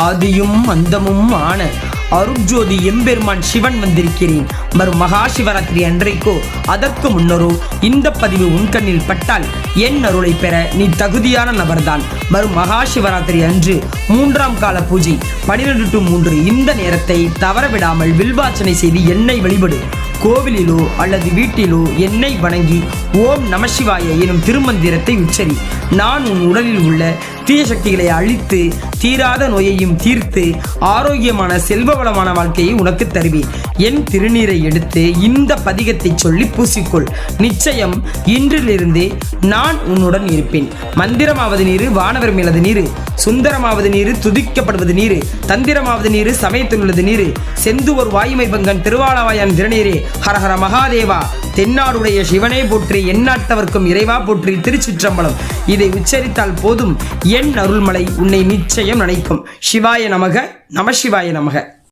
ஆதியும் அந்தமும் ஆன அருட்ஜோதி எம்பெருமான் சிவன் வந்திருக்கிறேன். வரும் மகா சிவராத்திரி அன்றைக்கோ அதற்கு முன்னரோ இந்த பதிவு உன் கண்ணில் பட்டால் என் அருளை பெற நீ தகுதியான நபர்தான். வரும் மகா சிவராத்திரி அன்று 3ஆம் கால பூஜை 12 to 3 இந்த நேரத்தை தவறவிடாமல் வில்வார்ச்சனை செய்து என்னை வழிபடு. கோவிலிலோ அல்லது வீட்டிலோ என்னை வணங்கி ஓம் நமசிவாய எனும் திருமந்திரத்தை உச்சரி. நான் உன் உடலில் உள்ள தீய சக்திகளை அழித்து தீராத நோயையும் தீர்த்து ஆரோக்கியமான செல்வ வளமான வாழ்க்கையை உனக்கு தருவேன். என் திருநீரை எடுத்து இந்த பதிகத்தை சொல்லி பூசிக்கொள். நிச்சயம் இன்றிலிருந்தே நான் உன்னுடன் இருப்பேன். மந்திரமாவது நீரு, வானவர் மேலது நீரு, சுந்தரமாவது நீரு, துதிக்கப்படுவது நீரு, தந்திரமாவது நீரு, சமயத்தில் உள்ளது நீரு, செந்துவர் வாயுமை பங்கன் திருவாளவாயான் திருநீரே. ஹரஹர மகாதேவா. தென்னாடுடைய சிவனே போற்றி, எந்நாட்டவர்க்கும் இறைவா போற்றி. திருச்சிற்றம்பலம். இதை உச்சரித்தால் போதும், என் அருள்மலை உன்னை நிச்சயம் நினைக்கும். சிவாய நமக. நம சிவாய நமக.